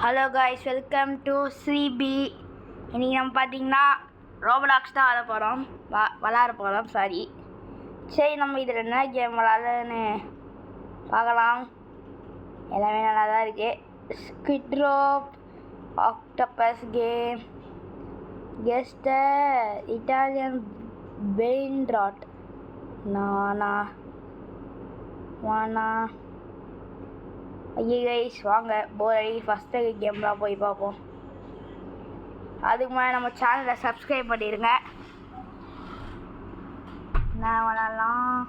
Hello guys, welcome to சிபி. இன்றைக்கி நம்ம பார்த்தீங்கன்னா ரோபலாக்ஸ் தான் விளாட போகிறோம். சரி, நம்ம இதில் என்ன கேம் விளாட்றதுன்னு பார்க்கலாம். எல்லாமே நல்லா தான் இருக்குது. Squid rope, octopus game, guess Italian brain rot, நானா வானா. ஐயோ கைஸ், வாங்க போர் அடி ஃபஸ்ட்டு கேம்லாம் போய் பார்ப்போம். அதுக்கு முன்னாடி நம்ம சேனலை சப்ஸ்கிரைப் பண்ணிடுங்க. நான் விளாட்லாம்.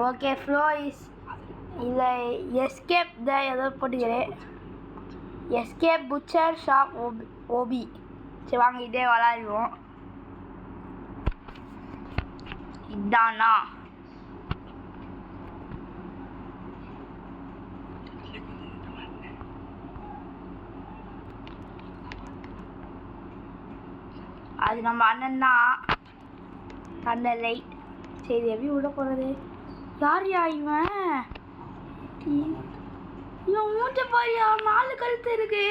ஓகே, ஃப்ளோ இஸ் இல்லை எஸ்கேப் தான் ஏதோ போட்டுக்கிறேன். Escape butcher shop OP. சரி வாங்க, இதே விளாடுவோம். இதானா அது நம்ம அண்ணன் தான். Thunder light. சரி, எப்படி உள்ள போகிறது? யார் இவன்? இவன் மூச்சை பாரியா, 4 கழுத்து இருக்கு.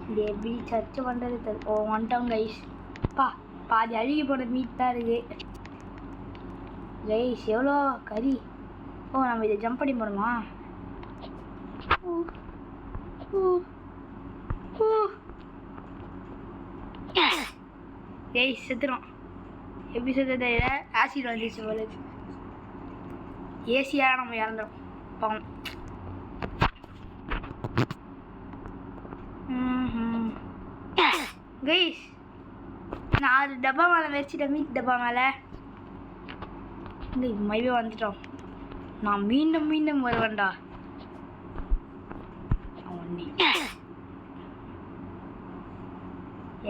இது எப்படி சர்ச் பண்ணுறது? ஓ, வந்துட்டோம் கைஸ். பாதி அழுகி போன மீட் தான் இருக்கு கைஸ். எவ்வளோ கறி! ஓ, நம்ம இதை ஜம்ப் பண்ணி போடுமா? கைஸ் செத்துரும். எப்படி செத்துறது? ஆசிட் வந்துச்சு போல. ஏசியாக நம்ம இறந்துடும் பாவம். கைஸ், நான் அது டப்பா மேலே வச்சுட்டேன், மீட் டப்பா மேலே. இந்த மைவே வந்துட்டோம். நான் மீண்டும் மீண்டும் வருவேன்டா.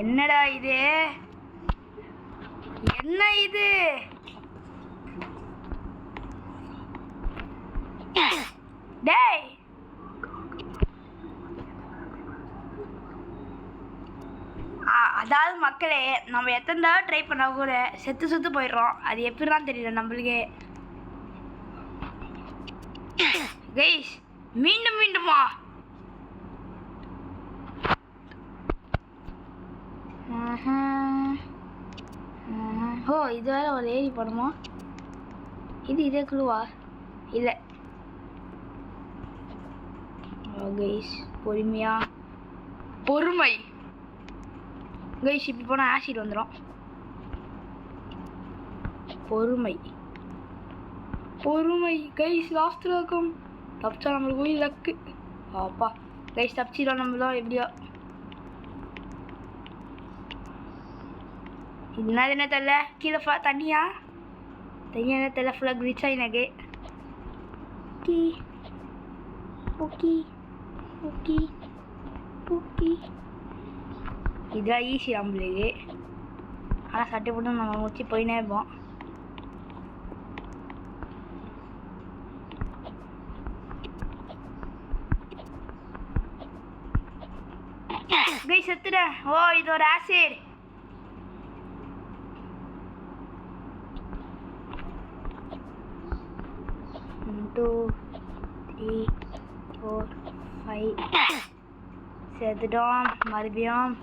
என்னடா இது? என்ன இது? டேய், அதாவது மக்களே, நம்ம எத்தனை தடவை ட்ரை பண்ணா கூட செத்து போயிடுறோம். அது எப்படிதான் தெரியல நம்மளுக்கே. கைஸ், மீண்டும் மீண்டுமா? ஓ, இது வேற ஒரு ஏரி போடுமா? இதே குழுவா? இல்லை. கைஸ், பொறுமை கைஸ். இப்படி போனால் ஆசிட் வந்துடும். பொறுமை கைஸ். லாஸ்ட் இருக்கும். தப்பிச்சா நம்மளுக்கு போய் லக்கு. அப்பா கைஸ், தப்பிச்சிடும் நம்மளும் எப்படியோ. என்ன தெரியல, கீழே ஃபுல்லாக தண்ணியா என்ன தெரியல. ஃபுல்லாக கிரிச்சா எனக்கு. ஓகே இதெல்லாம் ஈஸி நம்மளுக்கு. ஆனால் சட்டை போட்டு நம்ம முடிச்சு போயினே இருப்போம். கை செத்துட்டேன். ஓ, இது ஒரு ஆசிட். செத்துட்டோம் மறுபடியும்.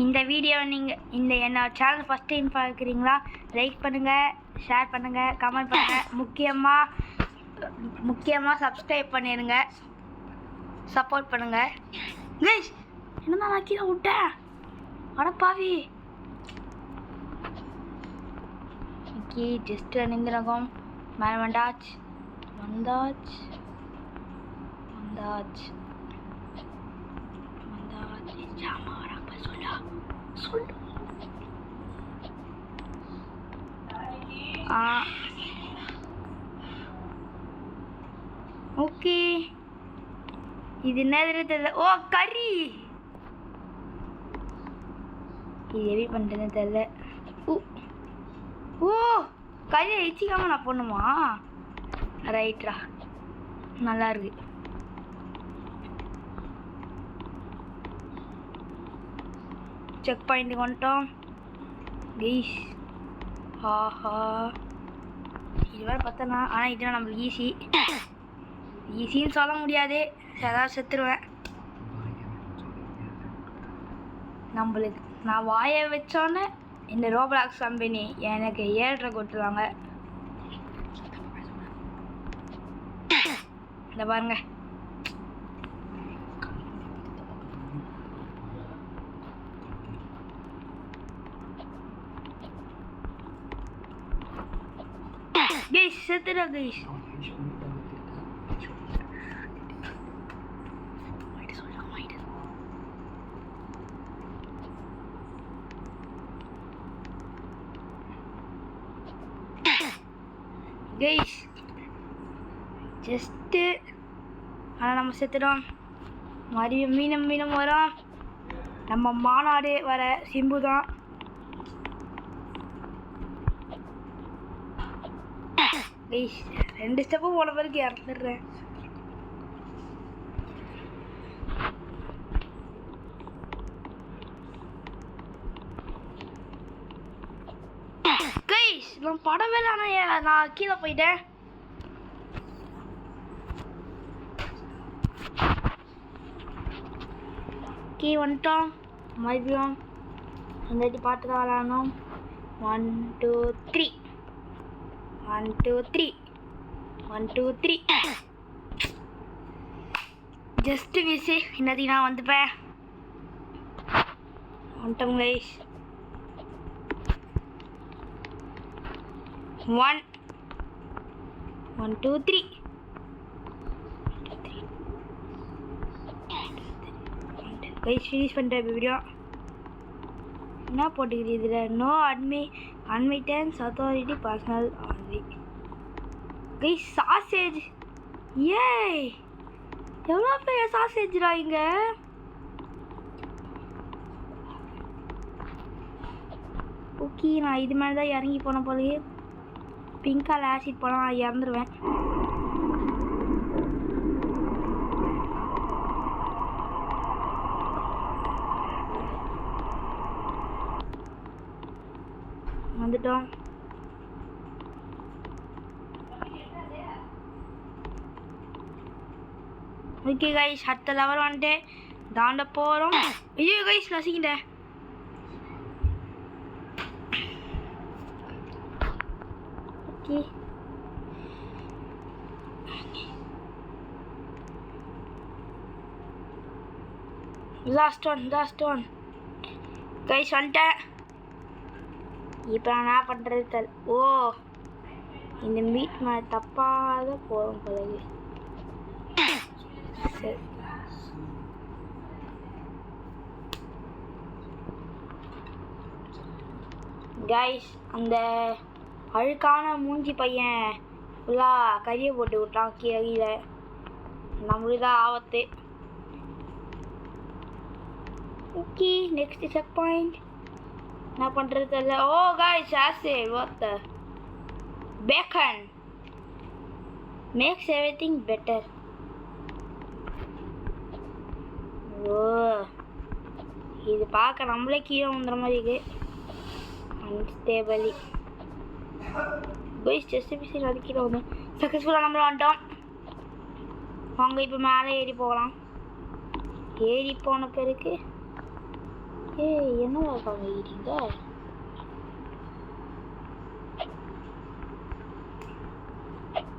இந்த வீடியோ நீங்கள் என்னோட சேனல் ஃபஸ்ட் டைம் பார்க்குறீங்களா? லைக் பண்ணுங்கள், ஷேர் பண்ணுங்கள், கமெண்ட் பண்ணுங்கள். முக்கியமாக சப்ஸ்கிரைப் பண்ணிடுங்க. சப்போர்ட் பண்ணுங்கள் கைஸ். என்னதான் நான் கீழே விட்டேன்? அடப்பாவி. ஓகே, ஜஸ்ட் நிந்திரகம் மேலே வந்தாச்சு. ஓகே, இது என்னது தெரியல. ஓ, கறி. இது எப்படி பண்ணுறதுன்னு தெரியல. ஓ, கையை எச்சிக்காம நான் பண்ணுமா? ரைட்ரா, நல்லா இருக்கு. செக் பாயிண்ட்டுக்கு வந்துட்டோம் கைஸ். ஆஹா, இது வேறு பார்த்தனா. ஆனால் இதுதான் நம்மளுக்கு ஈஸின்னு சொல்ல முடியாது. ஏதாவது செத்துருவேன். நம்மளுக்கு நான் வாயை வச்சோன்னே இந்த ரோப்ளாக்ஸ் கம்பெனி எனக்கு 7.5 கொடுத்துருவாங்க. இந்த பாருங்க, கைஸ் செத்துடா கைஸ். கைஸ் ஜஸ்ட்டு, ஆனால் நம்ம செத்துட்டோம். மறுபடியும் மீனம் வரோம். நம்ம மாநாடு வர சிம்பு தான். கைஸ் 2 ஸ்டெப்பு போன பிறகு இறந்துடுறேன். கைஸ் நான் படவே இல்லை. ஆனால் நான் கீழே போயிட்டேன். கீ வந்துட்டோம். மறுபடியும் இந்த வாட்டி பாட்டு தான் விளாடணும். 1 2 3 1 2 3 1 2 3. Just miss. இன்னதைக்கு நான் வந்துப்பேன். வந்துட்டோம் கைஸ். 1 1 2 3 கைஸ் ஃபினிஷ் பண்ணுறேன் வீடியோ. என்ன போட்டுக்கிறீ இதில்? No admittance authority personnel only. Guys sausage. ஏய், எவ்வளோ பெரிய சாசேஜ்ரா இங்கே. ஓகே, நான் இது மேலே தான் இறங்கி போன போலயே. பிங்கால் ஆசிட் போனால் நான் இறந்துருவேன். வந்துட்டோம். ஓகே கைஸ், அடுத்த லெவல் வந்துட்டு தாண்ட போகிறோம். ஐயோ கைஸ் நசிக்கிட்டேன். ஓகே, லாஸ்ட் ஒன் கைஸ் வந்துட்டேன். இப்போ நான் என்ன பண்ணுறது ஓ, இந்த மீட் மேலே தப்பாக போகிறோம் பிறகு. சரி, கைஸ் அந்த அழுக்கான மூஞ்சி பையன் ஃபுல்லாக கறியை போட்டு விட்டான் கீழே. நம்மளுக்கு தான் ஆபத்து. Okay, next check point. என்ன பண்ணுறது தெரியல. ஓ guys, acid what the bacon makes everything better. ஓ, இது பார்க்க நம்மளே கீழே வந்துடுற மாதிரி இருக்கு. அன்ஸ்டேபிளி கைஸ், ஜஸ்ட் பிசி அது கீழே வந்து சக்ஸஸ்ஃபுல்லாக நம்மள வந்துட்டோம். வாங்க இப்போ மேலே ஏறி போகலாம். ஏறி போன பிறகு ஏய், என்னவா இருக்காங்க ஏறிங்க?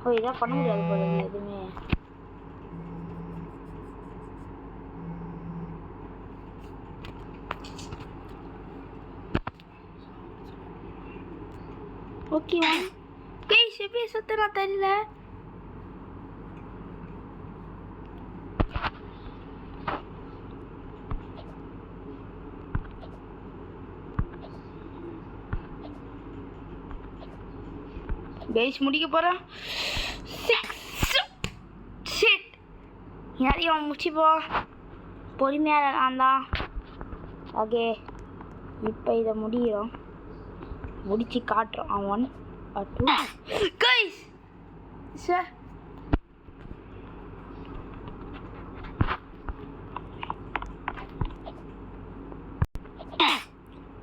ஓ, இதான் பண்ண முடியாது போல எதுவுமே. ஓகே கைஸ், எப்படி சுத்தனா தெரியல. கைஸ் முடிக்க போகிறேன். 6 ஷிட், யாரையும் முடிச்சுப்போம். பொறுமையாக நான் ஓகே, இப்போ இதை முடிகிறோம். முடிச்சு காட்டுறோம். 1 கைஸ் சார்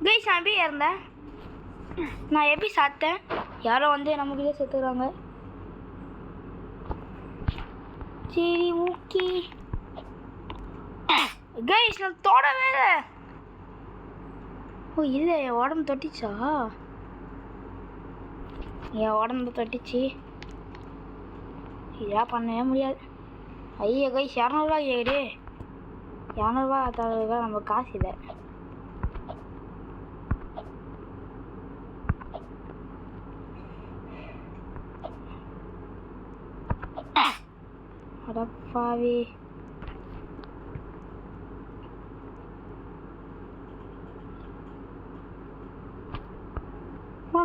கைஸ் நான் எப்படி இருந்தேன் நான் எப்படி சாப்பிட்டேன் யாரோ வந்து நமக்கிட்டே செத்துக்கிறாங்க சரி ஓகே கைஸ் நான் தொடவே இல்லை ஓ இல்லை என் உடம்பு தொட்டிச்சா என் உடம்பு தொட்டிச்சு இதெல்லாம் பண்ணவே முடியாது ஐயோ கைஸ் 200 கேக்குது 200 தரதுக்காக நம்ம காசு இல்லை அடப்பாவி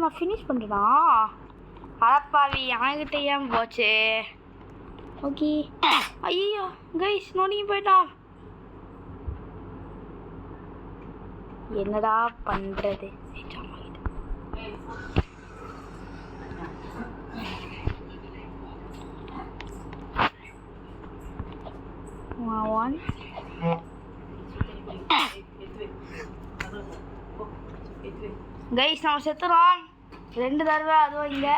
நான் ஃபினிஷ் பண்ணுறேனா அடப்பாவி எனக்கு தெரியாமல் போச்சு ஓகே ஐயோ கைஸ் நோடிங்க போயிட்டான் என்னடா பண்ணுறது one கைஸ் நான் செத்துறோம் 2 தடவை அதுவும் இங்க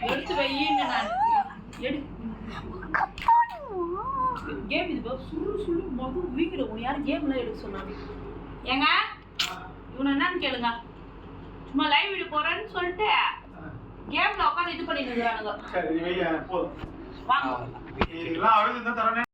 எடுத்து வையின்னு நான் கேம் இது சுள்ளு மொத உயிக்கிற உன் யாரும் கேம்லாம் எடுக்க சொன்னாங்க ஏங்க இவனை என்னன்னு கேளுங்க சும்மா லைவ் வீடியோ போறேன்னு சொல்லிட்டு கேம்ல உட்காந்து இது பண்ணிட்டு இருக்கானுங்க சரி வையா போதும் வாங்க இதெல்லாம் அழுது தான் தரனே